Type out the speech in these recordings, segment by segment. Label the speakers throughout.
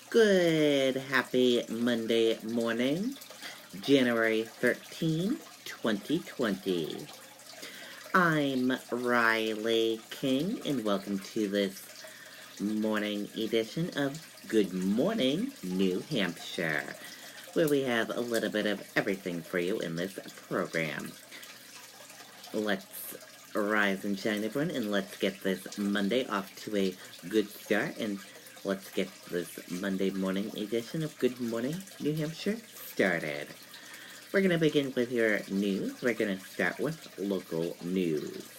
Speaker 1: Good, happy Monday morning, January 13, 2020. I'm Riley King, and welcome to this morning edition of Good Morning, New Hampshire, where we have a little bit of everything for you in this program. Let's rise and shine, everyone, and let's get this Monday off to a good start, and let's get this Monday morning edition of Good Morning, New Hampshire started. We're going to begin with your news. We're going to start with local news.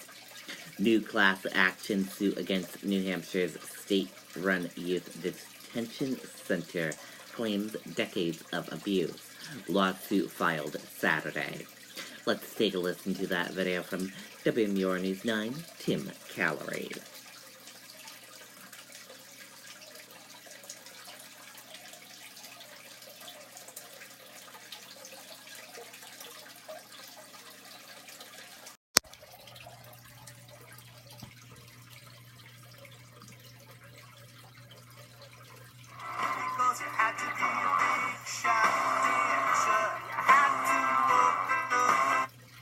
Speaker 1: New class action suit against New Hampshire's state-run youth detention center claims decades of abuse. Lawsuit filed Saturday. Let's take a listen to that video from WMUR News 9, Tim Callery.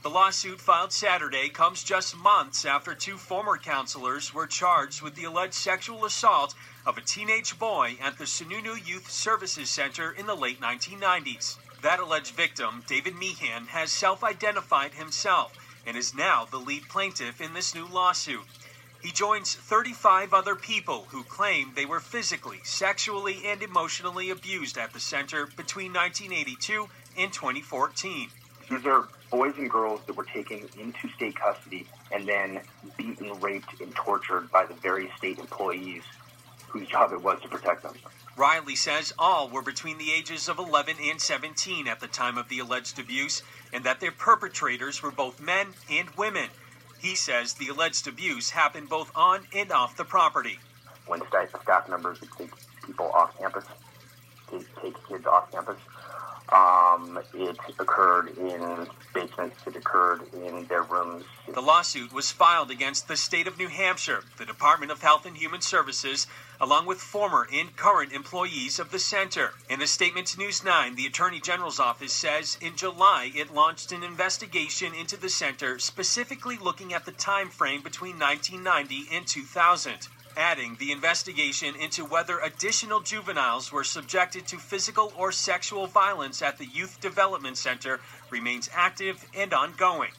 Speaker 2: The lawsuit filed Saturday comes just months after two former counselors were charged with the alleged sexual assault of a teenage boy at the Sununu Youth Services Center in the late 1990s. That alleged victim, David Meehan, has self-identified himself and is now the lead plaintiff in this new lawsuit. He joins 35 other people who claim they were physically, sexually, and emotionally abused at the center between 1982 and 2014.
Speaker 3: These are boys and girls that were taken into state custody and then beaten, raped, and tortured by the very state employees whose job it was to protect them.
Speaker 2: Riley says all were between the ages of 11 and 17 at the time of the alleged abuse, and that their perpetrators were both men and women. He says the alleged abuse happened both on and off the property.
Speaker 3: When staff members would take people off campus, take kids off campus, it occurred in basements, it occurred in their rooms.
Speaker 2: The lawsuit was filed against the state of New Hampshire, the Department of Health and Human Services, along with former and current employees of the center. In a statement to News 9, the Attorney General's office says in July it launched an investigation into the center, specifically looking at the time frame between 1990 and 2000. Adding the investigation into whether additional juveniles were subjected to physical or sexual violence at the Youth Development Center remains active and ongoing.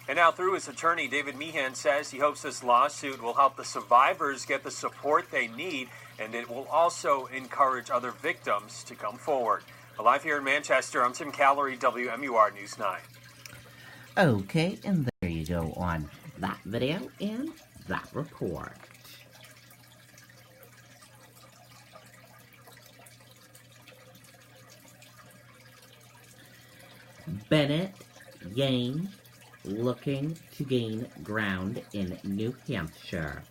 Speaker 2: And now, through his attorney, David Meehan says he hopes this lawsuit will help the survivors get the support they need, and it will also encourage other victims to come forward. Live here in Manchester, I'm Tim Callery, WMUR News 9.
Speaker 1: Okay, and there you go on that video and that report. Bennett Yang looking to gain ground in New Hampshire.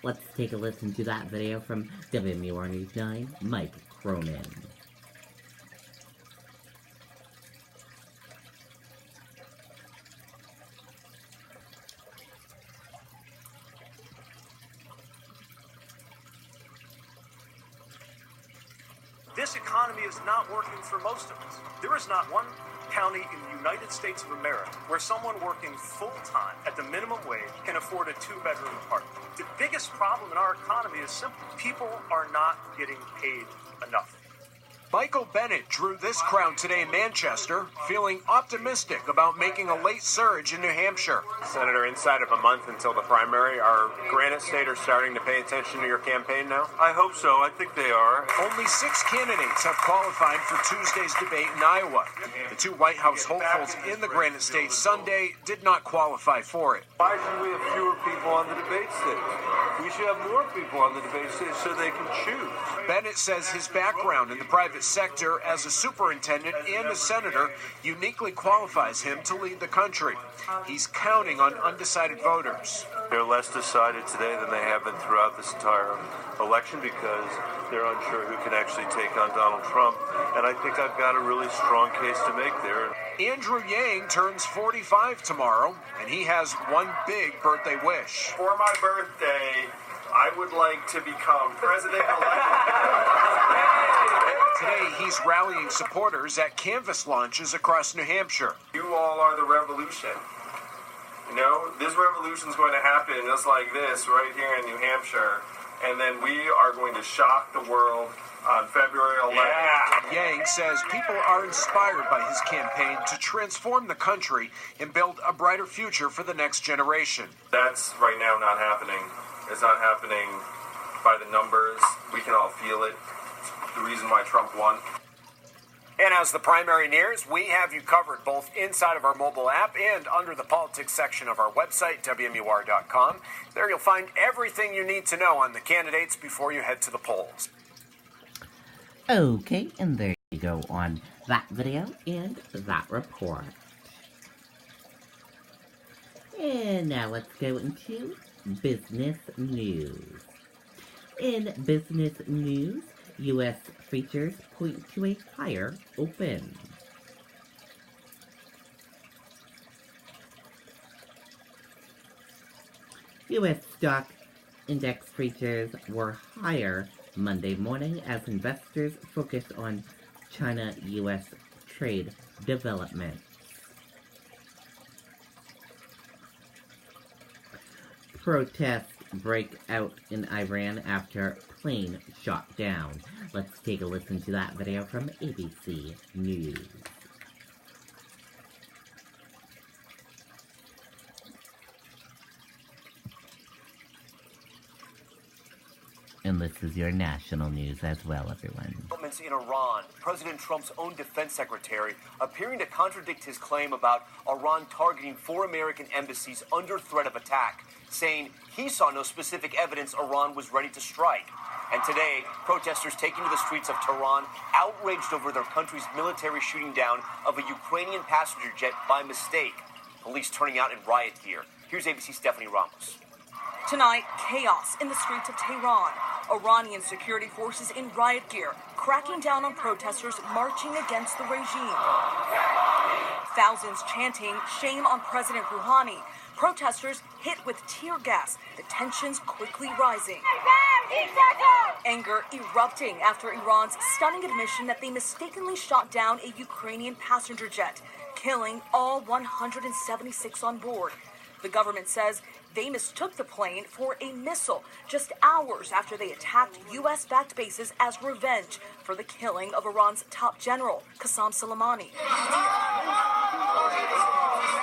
Speaker 1: Let's take a listen to that video from WMUR News 9, Mike Cronin.
Speaker 4: This economy is not working for most of us. There is not one county in the United States of America where someone working full-time at the minimum wage can afford a two-bedroom apartment. The biggest problem in our economy is simple. People are not getting paid enough.
Speaker 5: Michael Bennett drew this crowd today in Manchester, feeling optimistic about making a late surge in New Hampshire.
Speaker 6: Senator, inside of a month until the primary, are Granite State are starting to pay attention to your campaign now?
Speaker 4: I hope so. I think they are.
Speaker 5: Only 6 candidates have qualified for Tuesday's debate in Iowa. The 2 White House hopefuls in the Granite State Sunday did not qualify for it.
Speaker 7: Why should we have fewer people on the debate stage? We should have more people on the debate stage so they can choose.
Speaker 5: Bennett says his background in the private private sector as a superintendent and a senator uniquely qualifies him to lead the country. He's counting on undecided voters.
Speaker 7: They're less decided today than they have been throughout this entire election because they're unsure who can actually take on Donald Trump. And I think I've got a really strong case to make there.
Speaker 5: Andrew Yang turns 45 tomorrow, and he has one big birthday wish.
Speaker 6: For my birthday, I would like to become president-elect.
Speaker 5: Today, he's rallying supporters at canvas launches across New Hampshire.
Speaker 6: You all are the revolution. You know, this revolution is going to happen just like this right here in New Hampshire. And then we are going to shock the world on February 11th.
Speaker 5: Yeah. Yang says people are inspired by his campaign to transform the country and build a brighter future for the next generation.
Speaker 6: That's right now not happening. It's not happening by the numbers. We can all feel it. The reason why Trump won.
Speaker 5: And as the primary nears, we have you covered both inside of our mobile app and under the politics section of our website, WMUR.com. There you'll find everything you need to know on the candidates before you head to the polls.
Speaker 1: Okay, and there you go on that video and that report. And now let's go into business news. In business news, U.S. futures point to a higher open. U.S. stock index futures were higher Monday morning as investors focused on China-U.S. trade developments. Protests break out in Iran after plane shot down. Let's take a listen to that video from ABC News. And this is your national news as well, everyone.
Speaker 8: Developments in Iran. President Trump's own defense secretary appearing to contradict his claim about Iran targeting 4 American embassies under threat of attack, saying he saw no specific evidence Iran was ready to strike. And today, protesters taking to the streets of Tehran, outraged over their country's military shooting down of a Ukrainian passenger jet by mistake. Police turning out in riot gear. Here's ABC's Stephanie Ramos.
Speaker 9: Tonight, chaos in the streets of Tehran. Iranian security forces in riot gear, cracking down on protesters marching against the regime. Thousands chanting, "Shame on President Rouhani." Protesters hit with tear gas, the tensions quickly rising. Anger erupting after Iran's stunning admission that they mistakenly shot down a Ukrainian passenger jet, killing all 176 on board. The government says they mistook the plane for a missile just hours after they attacked U.S.-backed bases as revenge for the killing of Iran's top general, Qasem Soleimani.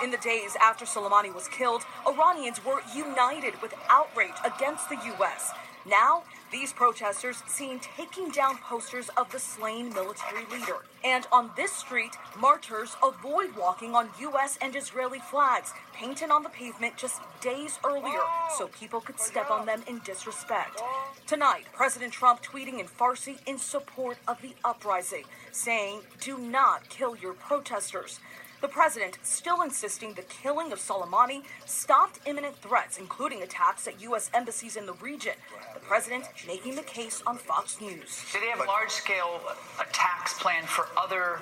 Speaker 9: In the days after Soleimani was killed, Iranians were united with outrage against the U.S. Now, these protesters seen taking down posters of the slain military leader. And on this street, marchers avoid walking on U.S. and Israeli flags, painted on the pavement just days earlier, so people could step on them in disrespect. Tonight, President Trump tweeting in Farsi in support of the uprising, saying, "Do not kill your protesters." The president still insisting the killing of Soleimani stopped imminent threats, including attacks at U.S. embassies in the region. The president making the case on Fox News.
Speaker 10: Do they have large-scale attacks planned for other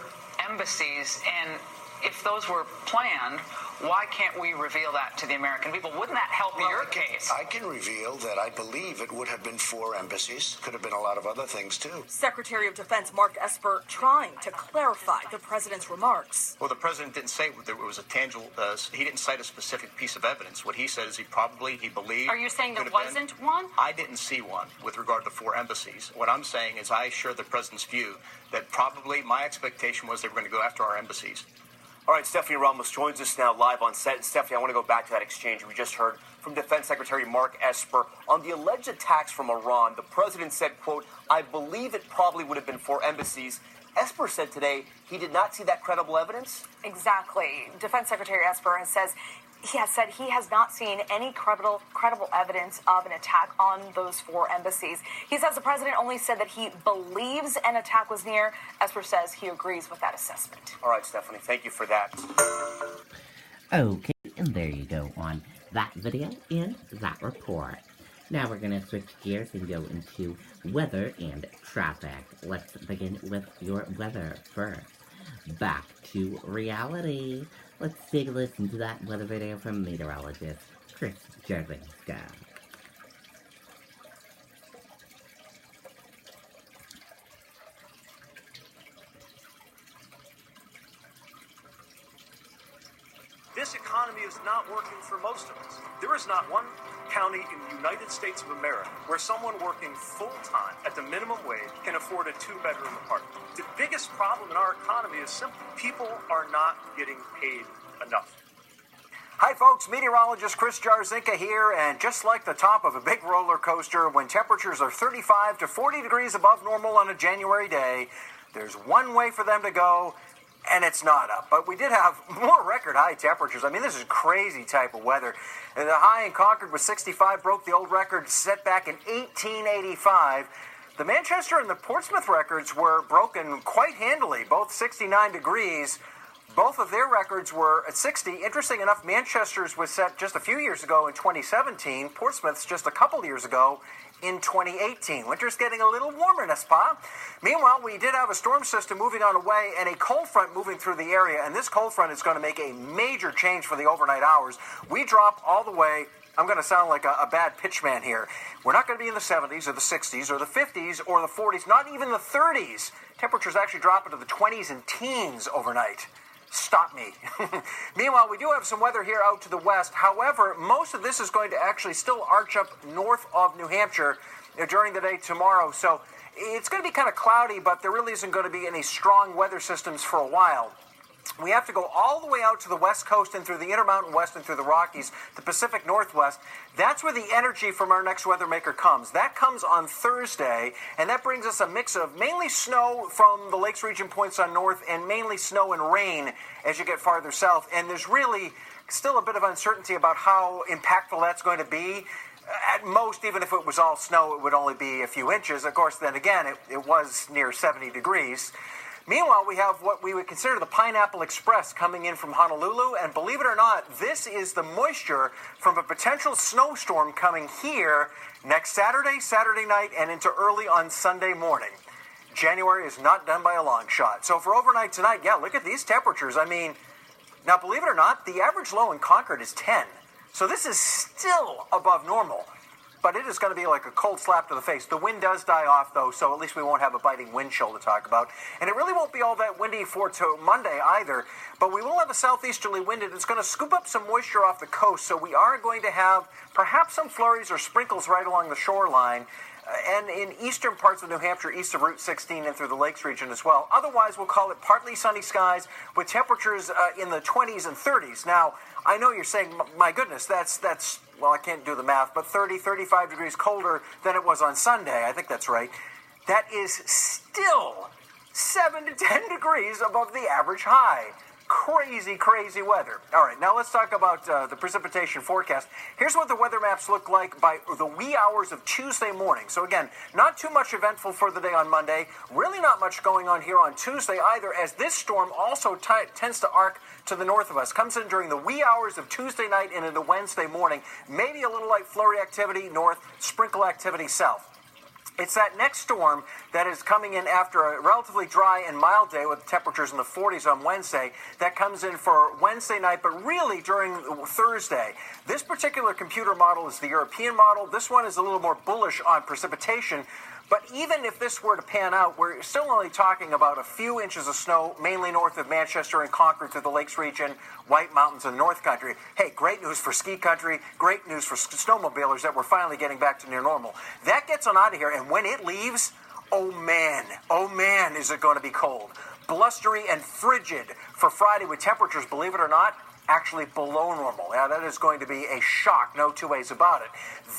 Speaker 10: embassies? And if those were planned, why can't we reveal that to the American people? Wouldn't that help your case?
Speaker 11: I can reveal that I believe it would have been 4 embassies. Could have been a lot of other things, too.
Speaker 9: Secretary of Defense Mark Esper trying to clarify the president's remarks.
Speaker 12: Well, the president didn't say there was a tangible, he didn't cite a specific piece of evidence. What he said is he believed.
Speaker 13: Are you saying there wasn't one?
Speaker 12: I didn't see one with regard to 4 embassies. What I'm saying is I share the president's view that probably my expectation was they were going to go after our embassies.
Speaker 8: All right, Stephanie Ramos joins us now live on set. Stephanie, I want to go back to that exchange we just heard from Defense Secretary Mark Esper. On the alleged attacks from Iran, the president said, quote, "I believe it probably would have been 4 embassies." Esper said today he did not see that credible evidence.
Speaker 13: Exactly. Defense Secretary Esper says
Speaker 9: he has said he has not seen any credible evidence of an attack on those 4 embassies. He says the president only said that he believes an attack was near. Esper says he agrees with that assessment.
Speaker 8: All right, Stephanie, thank you for that.
Speaker 1: Okay, and there you go on that video and that report. Now we're going to switch gears and go into weather and traffic. Let's begin with your weather first. Back to reality. Let's take a listen to that weather video from meteorologist Chris Jervinska.
Speaker 4: This economy is not working for most of us. There is not one county in the United States of America where someone working full-time at the minimum wage can afford a 2-bedroom apartment. The biggest problem in our economy is simple. People are not getting paid enough.
Speaker 12: Hi folks, meteorologist Chris Jarzinka here, and just like the top of a big roller coaster, when temperatures are 35 to 40 degrees above normal on a January day, there's one way for them to go, and it's not up. But we did have more record high temperatures. I mean, this is crazy type of weather. And the high in Concord was 65, broke the old record set back in 1885. The Manchester and the Portsmouth records were broken quite handily, both 69 degrees. Both of their records were at 60. Interesting enough, Manchester's was set just a few years ago in 2017. Portsmouth's just a couple years ago in 2018. Winter's getting a little warmer, n'est-ce pas? Meanwhile, we did have a storm system moving on away and a cold front moving through the area, and this cold front is going to make a major change for the overnight hours. We drop all the way. I'm going to sound like a bad pitchman here. We're not going to be in the 70s or the 60s or the 50s or the 40s, not even the 30s. Temperatures actually drop into the 20s and teens overnight. Stop me. Meanwhile, we do have some weather here out to the west. However, most of this is going to actually still arch up north of New Hampshire during the day tomorrow. So it's going to be kind of cloudy, but there really isn't going to be any strong weather systems for a while. We have to go all the way out to the west coast and through the Intermountain West and through the Rockies, the Pacific Northwest. That's where the energy from our next weather maker comes. That comes on Thursday, and that brings us a mix of mainly snow from the Lakes region points on north and mainly snow and rain as you get farther south. And there's really still a bit of uncertainty about how impactful that's going to be. At most, even if it was all snow, it would only be a few inches. Of course, then again, it was near 70 degrees. Meanwhile, we have what we would consider the Pineapple Express coming in from Honolulu, and believe it or not, this is the moisture from a potential snowstorm coming here next Saturday night, and into early on Sunday morning. January is not done by a long shot. So for overnight tonight, yeah, look at these temperatures. I mean, now believe it or not, the average low in Concord is 10. So this is still above normal. But it is going to be like a cold slap to the face. The wind does die off, though, so at least we won't have a biting wind chill to talk about. And it really won't be all that windy for Monday either. But we will have a southeasterly wind, and it's going to scoop up some moisture off the coast. So we are going to have perhaps some flurries or sprinkles right along the shoreline. And in eastern parts of New Hampshire, east of Route 16 and through the Lakes region as well. Otherwise, we'll call it partly sunny skies with temperatures in the 20s and 30s. Now, I know you're saying, my goodness, that's well, I can't do the math, but 30, 35 degrees colder than it was on Sunday. I think that's right. That is still 7 to 10 degrees above the average high. Crazy, crazy weather. All right, now let's talk about the precipitation forecast. Here's what the weather maps look like by the wee hours of Tuesday morning. So again, not too much eventful for the day on Monday. Really not much going on here on Tuesday either, as this storm also tends to arc to the north of us. Comes in during the wee hours of Tuesday night and into Wednesday morning. Maybe a little light flurry activity north, sprinkle activity south. It's that next storm that is coming in after a relatively dry and mild day with temperatures in the 40s on Wednesday that comes in for Wednesday night, but really during Thursday. This particular computer model is the European model. This one is a little more bullish on precipitation. But even if this were to pan out, we're still only talking about a few inches of snow, mainly north of Manchester and Concord through the Lakes region, White Mountains and North Country. Hey, great news for ski country, great news for snowmobilers that we're finally getting back to near normal. That gets on out of here, and when it leaves, oh man, is it going to be cold. Blustery and frigid for Friday with temperatures, believe it or not, actually below normal. Now, that is going to be a shock, no two ways about it.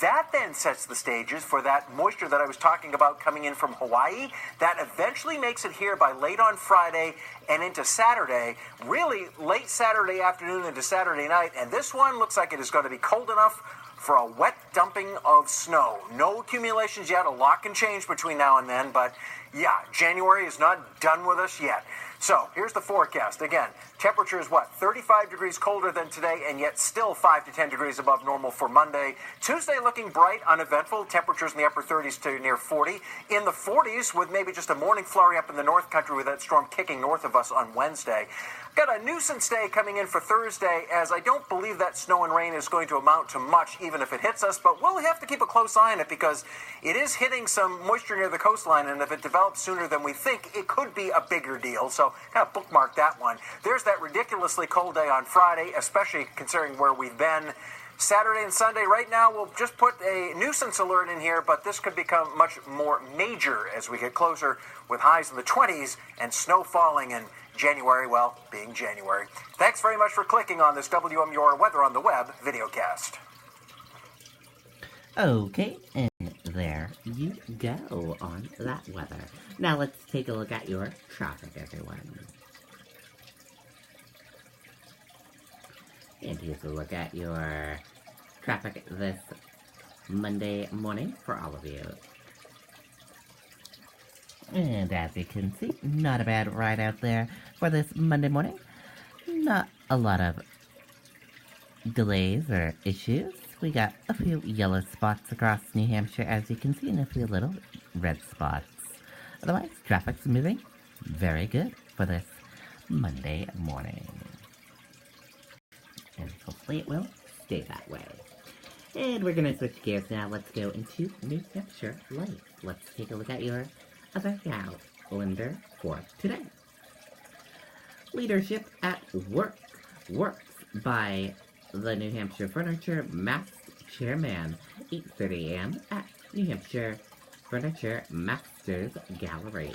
Speaker 12: That then sets the stages for that moisture that I was talking about coming in from Hawaii. That eventually makes it here by late on Friday and into Saturday, really late Saturday afternoon into Saturday night. And this one looks like it is going to be cold enough for a wet dumping of snow. No accumulations yet. A lot can change between now and then, but yeah, January is not done with us yet. So here's the forecast. Again, temperature is 35 degrees colder than today, and yet still 5 to 10 degrees above normal for Monday. Tuesday looking bright, uneventful. Temperatures in the upper 30s to near 40. In the 40s with maybe just a morning flurry up in the North Country with that storm kicking north of us on Wednesday. Got a nuisance day coming in for Thursday, as I don't believe that snow and rain is going to amount to much, even if it hits us, but we'll have to keep a close eye on it because it is hitting some moisture near the coastline, and if it develops sooner than we think, it could be a bigger deal. So kind of bookmark that one. There's that ridiculously cold day on Friday, especially considering where we've been. Saturday and Sunday, right now, we'll just put a nuisance alert in here, but this could become much more major as we get closer with highs in the 20s and snow falling in January, well, being January. Thanks very much for clicking on this WMUR Weather on the Web videocast.
Speaker 1: Okay, and there you go on that weather. Now let's take a look at your traffic, everyone. And here's a look at your traffic this Monday morning for all of you. And as you can see, not a bad ride out there for this Monday morning. Not a lot of delays or issues. We got a few yellow spots across New Hampshire, as you can see, and a few little red spots. Otherwise, traffic's moving very good for this Monday morning. And hopefully it will stay that way. And we're going to switch gears now. Let's go into New Hampshire life. Let's take a look at your other calendar for today. Leadership at Work works by the New Hampshire Furniture Mast Chairman, 8:30 a.m. at New Hampshire Furniture Masters Gallery.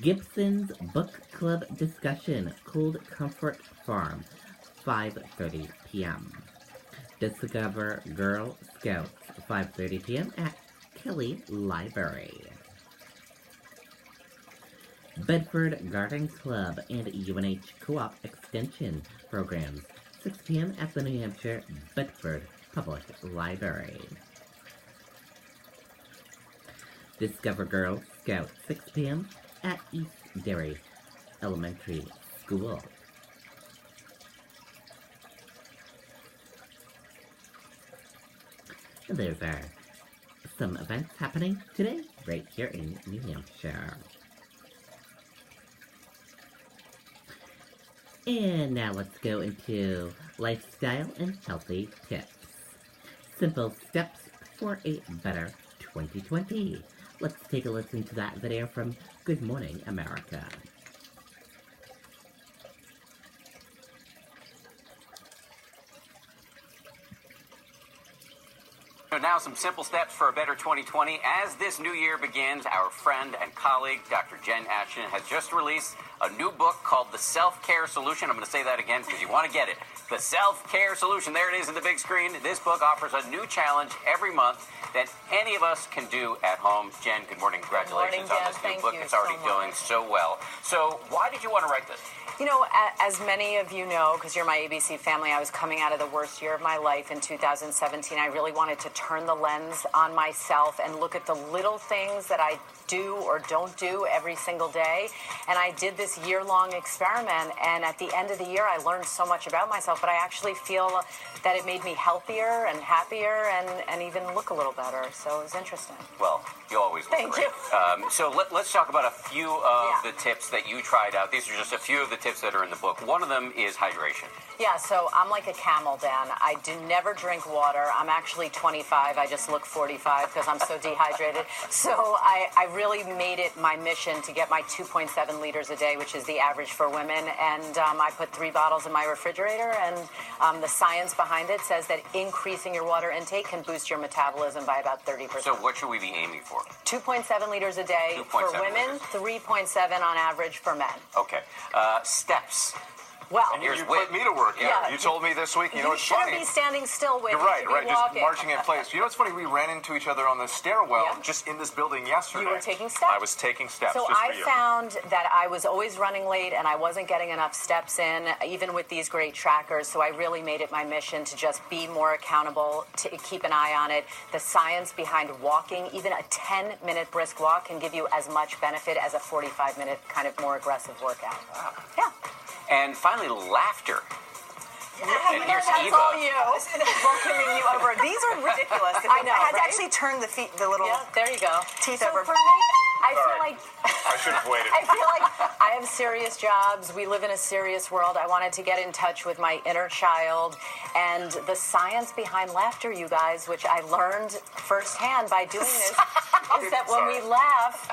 Speaker 1: Gibson's Book Club Discussion, Cold Comfort Farm, 5:30 p.m. Discover Girl Scouts, 5:30 p.m. at Kelly Library. Bedford Garden Club and UNH Co-op Extension programs, 6 p.m. at the New Hampshire Bedford Public Library. Discover Girl Scouts, 6 p.m. at East Derry Elementary School. And there's some events happening today right here in New Hampshire. And now let's go into lifestyle and healthy tips. Simple steps for a better 2020. Let's take a listen to that video from Good Morning America.
Speaker 14: So now some simple steps for a better 2020. As this new year begins, our friend and colleague, Dr. Jen Ashton, has just released a new book called The Self-Care Solution. I'm going to say that again because you want to get it. The Self-Care Solution. There it is in the big screen. This book offers a new challenge every month that any of us can do at home. Jen, good morning. Congratulations on this new book. It's already doing so well. So why did you want to write this?
Speaker 15: You know, as many of you know, because you're my ABC family, I was coming out of the worst year of my life in 2017. I really wanted to turn the lens on myself and look at the little things that I do or don't do every single day. And I did this year-long experiment, and at the end of the year, I learned so much about myself, but I actually feel that it made me healthier and happier and even look a little better. So it was interesting.
Speaker 14: Well, you always look
Speaker 15: Thank
Speaker 14: great.
Speaker 15: you.
Speaker 14: So let's talk about a few of the tips that you tried out. These are just a few of the tips that are in the book. One of them is hydration.
Speaker 15: Yeah, so I'm like a camel, Dan. I do never drink water. I'm actually 25. I just look 45 because I'm so dehydrated. So I really made it my mission to get my 2.7 liters a day, which is the average for women. And I put 3 bottles in my refrigerator, and the science behind it says that increasing your water intake can boost your metabolism by about 30%.
Speaker 14: So what should we be aiming for?
Speaker 15: 2.7 liters a day for women, 3.7 on average for men.
Speaker 14: Okay. Steps.
Speaker 15: Well,
Speaker 5: and you put me to work. Yeah. You told me this week. You know, it's funny.
Speaker 15: You shouldn't be standing still with.
Speaker 5: You're right.
Speaker 15: Right.
Speaker 5: Just marching in place. You know, it's funny. We ran into each other on the stairwell just in this building yesterday.
Speaker 15: You were taking steps.
Speaker 5: I was taking steps.
Speaker 15: So
Speaker 5: just
Speaker 15: I
Speaker 5: for you.
Speaker 15: found that I was always running late and I wasn't getting enough steps in, even with these great trackers. So I really made it my mission to just be more accountable, to keep an eye on it. The science behind walking, even a 10-minute brisk walk, can give you as much benefit as a 45-minute kind of more aggressive workout.
Speaker 14: Wow.
Speaker 15: Yeah.
Speaker 14: And finally, laughter.
Speaker 15: And
Speaker 14: here's
Speaker 15: that's
Speaker 14: Eva.
Speaker 15: all you.
Speaker 16: Welcoming you over. These are ridiculous.
Speaker 15: I know,
Speaker 16: I had to
Speaker 15: right?
Speaker 16: actually turn the little
Speaker 15: there you go.
Speaker 16: teeth
Speaker 15: So
Speaker 16: over.
Speaker 15: for me, I feel
Speaker 5: Sorry.
Speaker 15: like
Speaker 5: I should have waited.
Speaker 15: I feel like I have serious jobs. We live in a serious world. I wanted to get in touch with my inner child and the science behind laughter, you guys, which I learned firsthand by doing this, is that when we laugh,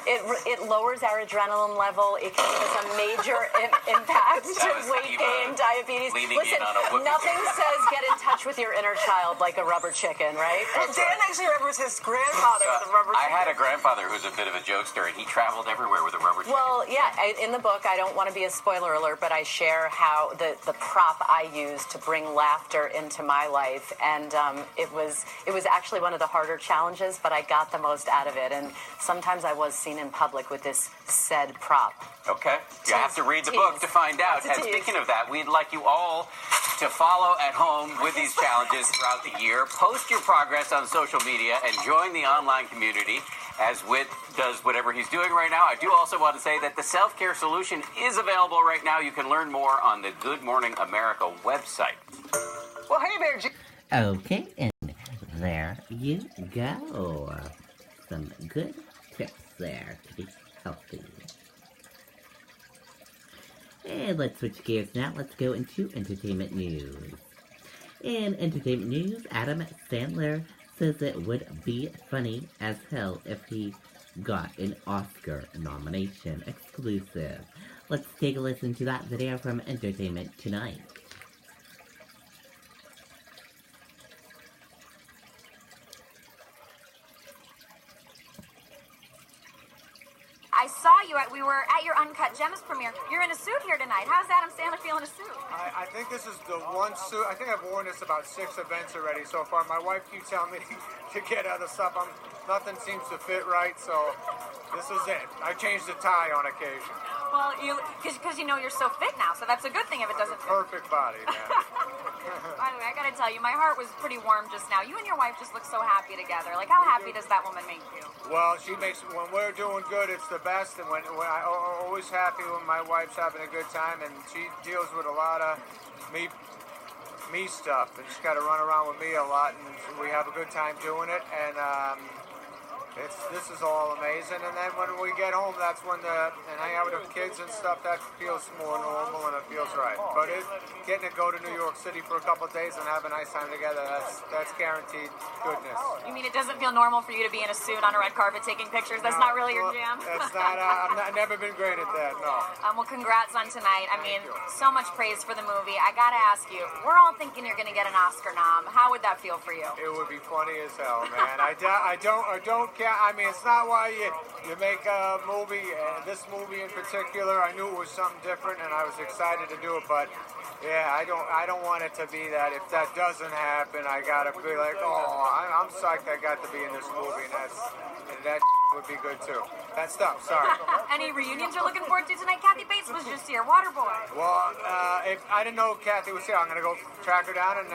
Speaker 15: it lowers our adrenaline level. It can give us a major impact to weight gain, diabetes. Listen, nothing says get in touch with your inner child like a rubber chicken, right?
Speaker 16: Well, Dan actually remembers his grandfather with a rubber chicken.
Speaker 14: I had a grandfather who's a bit of a jokester, and he traveled everywhere with a rubber chicken.
Speaker 15: Well, yeah, in the book, I don't want to be a spoiler alert, but I share how the prop I used to bring laughter into my life, and it was actually one of the harder challenges, but I got the most out of it, and sometimes I was seen in public with this said prop.
Speaker 14: Okay. You have to read the book to find out. And speaking of that, we'd like you all to follow at home with these challenges throughout the year. Post your progress on social media and join the online community as Whit does whatever he's doing right now. I do also want to say that the self-care solution is available right now. You can learn more on the Good Morning America website.
Speaker 16: Well, hey there,
Speaker 1: Okay, and there you go. Some good tips there to be healthy. And let's switch gears now. Let's go into entertainment news. In entertainment news, Adam Sandler says it would be funny as hell if he got an Oscar nomination. Exclusive. Let's take a listen to that video from Entertainment Tonight.
Speaker 17: I saw you we were at your Uncut Gems premiere. You're in a suit here tonight. How's Adam Sandler feeling in a suit?
Speaker 18: I think this is the one suit. I think I've worn this about 6 events already so far. My wife keeps telling me to get other stuff. Nothing seems to fit right, so this is it. I change the tie on occasion.
Speaker 17: Well, because you know you're so fit now, so that's a good thing if it doesn't fit.
Speaker 18: Perfect body, man.
Speaker 17: By the way, I gotta tell you, my heart was pretty warm just now. You and your wife just look so happy together. Like, how happy does that woman make you?
Speaker 18: Well, she makes, when we're doing good, it's the best, and when I'm always happy when my wife's having a good time, and she deals with a lot of me stuff, and she's got to run around with me a lot, and we have a good time doing it, and this is all amazing. And then when we get home, that's when and hang out with the kids and stuff, that feels more normal and it feels right. But getting to go to New York City for a couple of days and have a nice time together, that's guaranteed goodness.
Speaker 17: You mean it doesn't feel normal for you to be in a suit on a red carpet taking pictures? That's not really your jam?
Speaker 18: That's not, I've never been great at that, no.
Speaker 17: Well, congrats on tonight. I mean, so much praise for the movie. I gotta ask you, we're all thinking you're gonna get an Oscar nom. How would that feel for you?
Speaker 18: It would be funny as hell, man. I don't care. I mean, it's not why you make a movie, and this movie in particular, I knew it was something different, and I was excited to do it, but yeah, I don't want it to be that. If that doesn't happen, I gotta be like, I'm psyched I got to be in this movie, and that would be good too. That stuff, sorry.
Speaker 17: Any reunions you're looking forward to tonight? Kathy Bates was just here, Waterboy.
Speaker 18: Well, if I didn't know Kathy was here, I'm gonna go track her down, and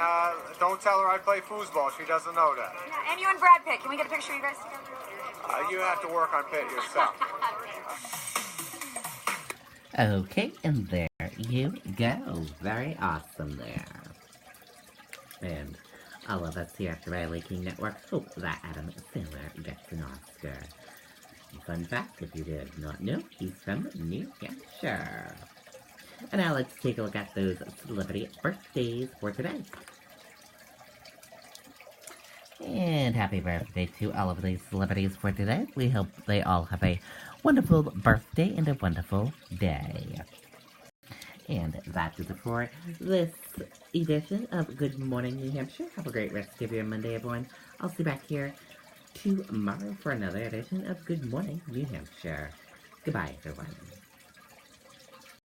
Speaker 18: don't tell her I play foosball. She doesn't know that.
Speaker 17: Yeah, and you and Brad Pitt. Can we get a picture of you guys together?
Speaker 18: You have to work on Pitt yourself.
Speaker 1: Okay, and there you go. Very awesome there. And all of us here at the Riley King Network hope that Adam Sandler gets an Oscar. Fun fact, if you did not know, he's from New Hampshire. And now let's take a look at those celebrity birthdays for today. And happy birthday to all of these celebrities for today. We hope they all have a wonderful birthday and a wonderful day. And that is it for this edition of Good Morning New Hampshire. Have a great rest of your Monday, everyone. I'll see you back here tomorrow for another edition of Good Morning New Hampshire. Goodbye, everyone.